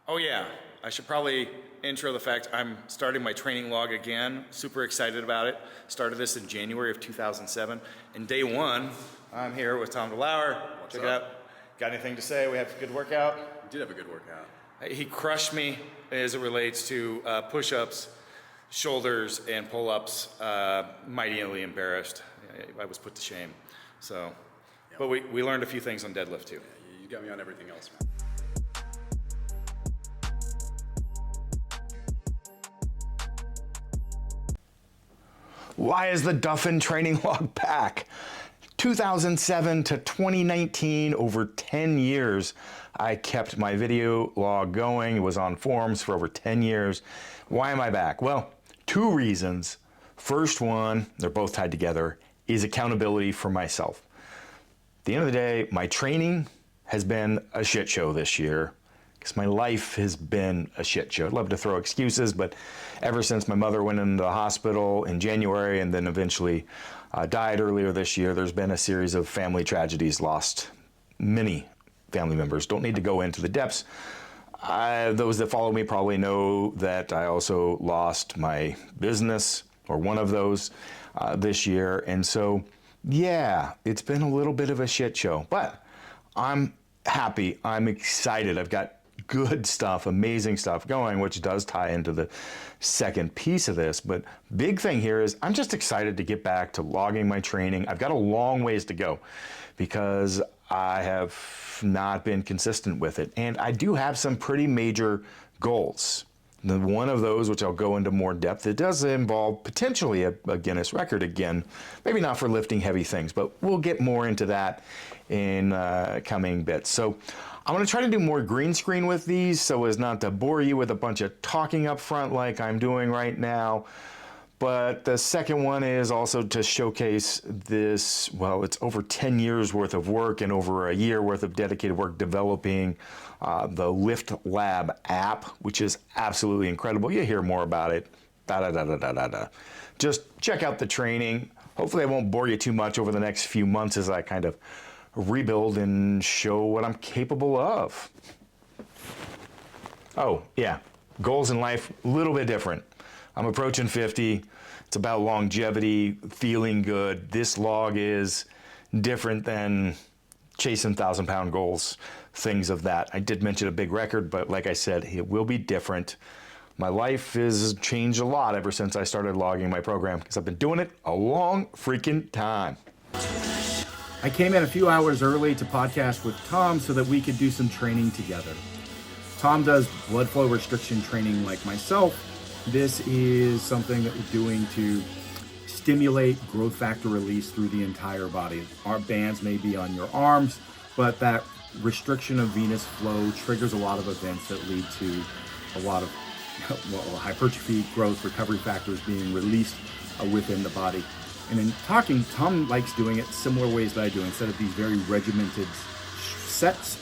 Oh yeah, I should probably intro the fact I'm starting my training log again. Super excited about it. Started this in January of 2007. And day one, I'm here with Tom DeLauer. Check it out. Got anything to say? We had a good workout? We did have a good workout. He crushed me as it relates to push-ups, shoulders, and pull-ups. Mightily embarrassed. I was put to shame. So, yeah. But we learned a few things on deadlift too. Yeah, you got me on everything else, man. Why is the Duffin training log back? 2007 to 2019, over 10 years, I kept my video log going. It was on forums for over 10 years. Why am I back? Well, two reasons. First one, they're both tied together, is accountability for myself. At the end of the day, my training has been a shit show this year because my life has been a shit show. I'd love to throw excuses, but ever since my mother went into the hospital in January and then eventually died earlier this year, there's been a series of family tragedies, lost many family members. Don't need to go into the depths. Those that follow me probably know that I also lost my business, or one of those, this year. And so, yeah, it's been a little bit of a shit show, but I'm happy, I'm excited. I've got good stuff, amazing stuff going, which does tie into the second piece of this. But big thing here is I'm just excited to get back to logging my training. I've got a long ways to go because I have not been consistent with it. And I do have some pretty major goals. One of those, which I'll go into more depth, it does involve potentially a Guinness record again. Maybe not for lifting heavy things, but we'll get more into that in coming bits. So I'm going to try to do more green screen with these so as not to bore you with a bunch of talking up front like I'm doing right now. But the second one is also to showcase this, well, it's over 10 years worth of work and over a year worth of dedicated work developing the Lift Lab app, which is absolutely incredible. You'll hear more about it. Just check out the training. Hopefully I won't bore you too much over the next few months as I kind of rebuild and show what I'm capable of. Oh, yeah, goals in life, a little bit different. I'm approaching 50. It's about longevity, feeling good. This log is different than chasing 1,000-pound goals, things of that. I did mention a big record, but like I said, it will be different. My life has changed a lot ever since I started logging my program because I've been doing it a long freaking time. I came in a few hours early to podcast with Tom so that we could do some training together. Tom does blood flow restriction training like myself. This is something that we're doing to stimulate growth factor release through the entire body. Our bands may be on your arms, but that restriction of venous flow triggers a lot of events that lead to a lot of hypertrophy, growth, recovery factors being released within the body. And in talking, Tom likes doing it similar ways that I do. Instead of these very regimented sets,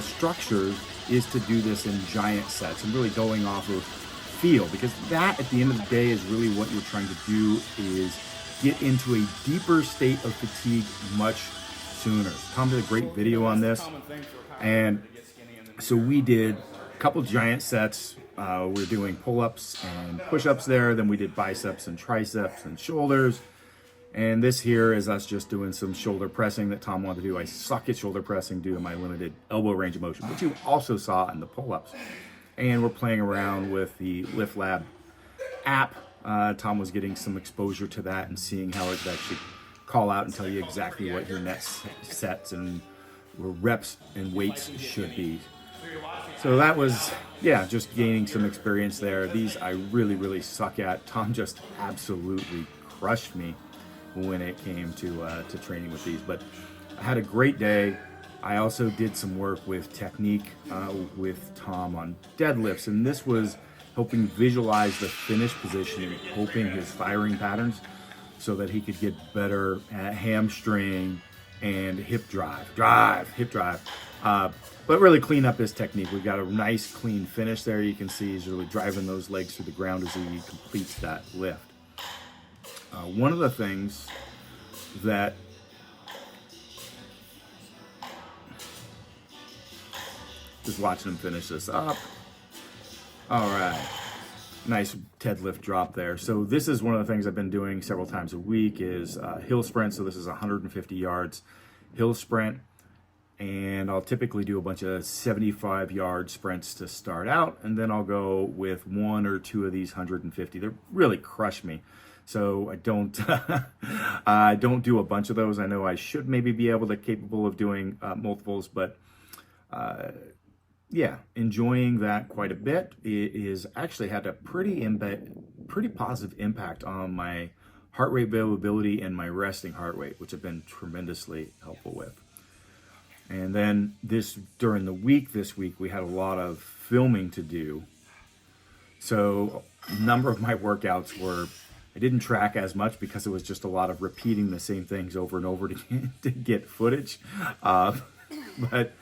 structures, is to do this in giant sets and really going off of feel, because that at the end of the day is really what you're trying to do, is get into a deeper state of fatigue much sooner. Tom did a great video on this, and so we did a couple giant sets. We're doing pull-ups and push-ups there, then we did biceps and triceps and shoulders, and this here is us just doing some shoulder pressing that Tom wanted to do. I suck at shoulder pressing due to my limited elbow range of motion, which you also saw in the pull-ups. And we're playing around with the Lift Lab app. Tom was getting some exposure to that and seeing how it could actually call out and tell you exactly what your next sets and reps and weights should be. So that was, yeah, just gaining some experience there. These I really, really suck at. Tom just absolutely crushed me when it came to training with these. But I had a great day. I also did some work with technique with Tom on deadlifts, and this was helping visualize the finish position and hoping his firing patterns so that he could get better at hamstring and hip drive, but really clean up his technique. We've got a nice clean finish there. You can see he's really driving those legs through the ground as he completes that lift. One of the things that just watching him finish this up. All right. Nice deadlift drop there. So this is one of the things I've been doing several times a week is hill sprint. So this is 150 yards hill sprint. And I'll typically do a bunch of 75-yard sprints to start out. And then I'll go with 1 or 2 of these 150. They really crush me. So I don't, I don't do a bunch of those. I know I should maybe be capable of doing multiples, but yeah, enjoying that quite a bit. It is actually had a pretty positive impact on my heart rate variability and my resting heart rate, which have been tremendously helpful with. And then during the week this week, we had a lot of filming to do. So a number of my workouts I didn't track as much because it was just a lot of repeating the same things over and over to get footage. But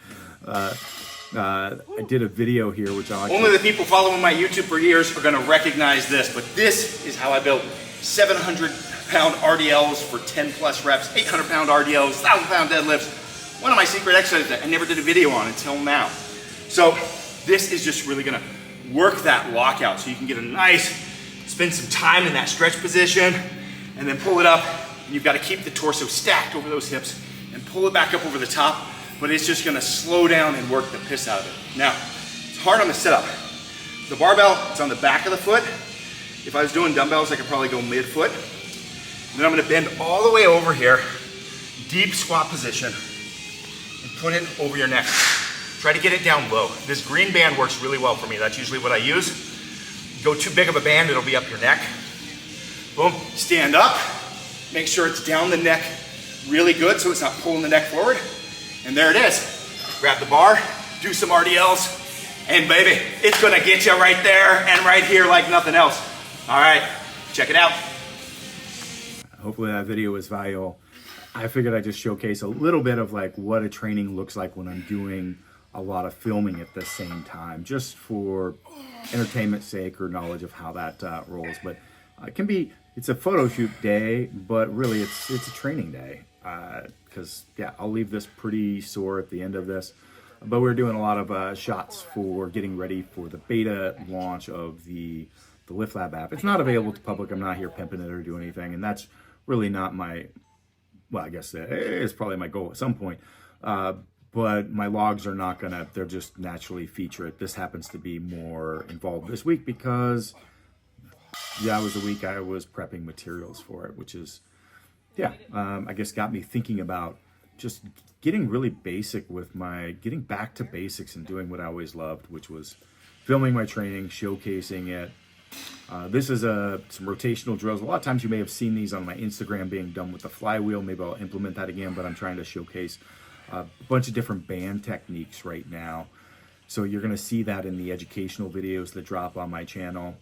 I did a video here, which I Only the people following my YouTube for years are going to recognize this, but this is how I built 700-pound RDLs for 10 plus reps, 800-pound RDLs, 1,000-pound deadlifts. One of my secret exercises that I never did a video on until now. So this is just really going to work that lockout so you can get spend some time in that stretch position and then pull it up. And you've got to keep the torso stacked over those hips and pull it back up over the top, but it's just going to slow down and work the piss out of it. Now, it's hard on the setup. The barbell, it's on the back of the foot. If I was doing dumbbells, I could probably go mid-foot. Then I'm going to bend all the way over here, deep squat position, and put it over your neck. Try to get it down low. This green band works really well for me. That's usually what I use. Go too big of a band, it'll be up your neck. Boom, stand up. Make sure it's down the neck really good so it's not pulling the neck forward. And there it is. Grab the bar, do some RDLs, and baby, it's gonna get you right there and right here like nothing else. All right, check it out. Hopefully that video was valuable. I figured I'd just showcase a little bit of like what a training looks like when I'm doing a lot of filming at the same time, just for entertainment's sake or knowledge of how that rolls. But it's a photo shoot day, but really it's a training day. Because yeah, I'll leave this pretty sore at the end of this. But we're doing a lot of shots for getting ready for the beta launch of the Lift Lab app. It's not available to public. I'm not here pimping it or doing anything, and that's really not I guess it's probably my goal at some point. But my logs are not they'll just naturally feature it. This happens to be more involved this week because that was the week I was prepping materials for it, which is, I guess got me thinking about just getting really basic with getting back to basics and doing what I always loved, which was filming my training, showcasing it. This is some rotational drills. A lot of times you may have seen these on my Instagram being done with the flywheel. Maybe I'll implement that again, but I'm trying to showcase a bunch of different band techniques right now. So you're going to see that in the educational videos that drop on my channel.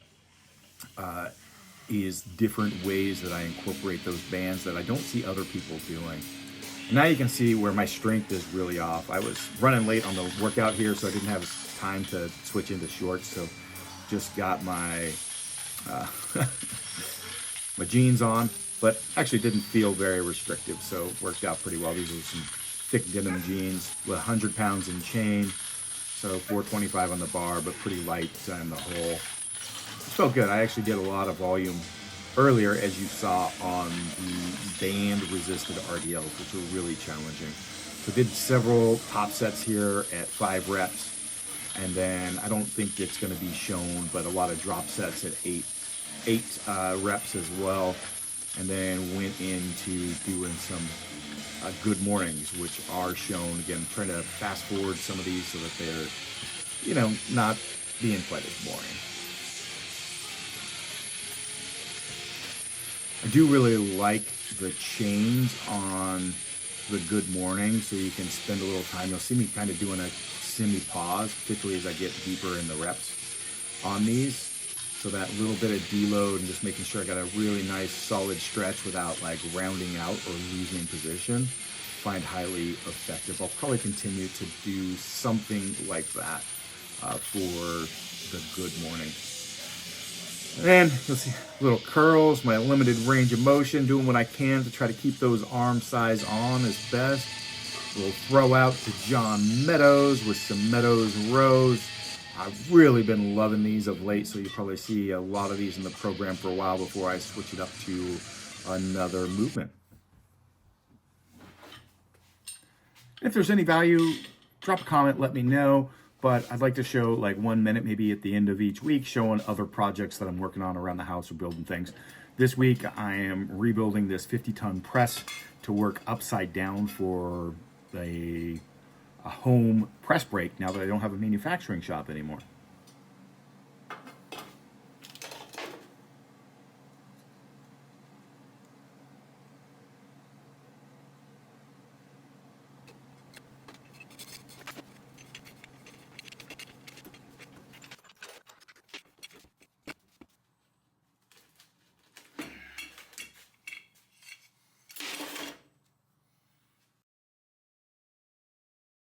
Is different ways that I incorporate those bands that I don't see other people doing. And now you can see where my strength is really off. I was running late on the workout here, so I didn't have time to switch into shorts. So just got my my jeans on, but actually didn't feel very restrictive, so it worked out pretty well. These are some thick denim jeans with 100 pounds in chain, so 425 on the bar, but pretty light in the hole. It felt good. I actually did a lot of volume earlier, as you saw on the band resisted RDLs, which were really challenging. So did several top sets here at 5 reps. And then I don't think it's going to be shown, but a lot of drop sets at 8 reps as well. And then went into doing some good mornings, which are shown. Again, trying to fast forward some of these so that they're, not being quite as boring. I do really like the change on the good morning, so you can spend a little time. You'll see me kind of doing a semi-pause, particularly as I get deeper in the reps on these. So that little bit of deload and just making sure I got a really nice solid stretch without like rounding out or losing position, find highly effective. I'll probably continue to do something like that for the good morning. And then you'll see little curls, my limited range of motion, doing what I can to try to keep those arm size on as best. We'll throw out to John Meadows with some Meadows rows. I've really been loving these of late, so you'll probably see a lot of these in the program for a while before I switch it up to another movement. If there's any value, drop a comment, let me know. But I'd like to show like 1 minute, maybe at the end of each week, showing other projects that I'm working on around the house or building things. This week, I am rebuilding this 50-ton press to work upside down for a home press brake now that I don't have a manufacturing shop anymore.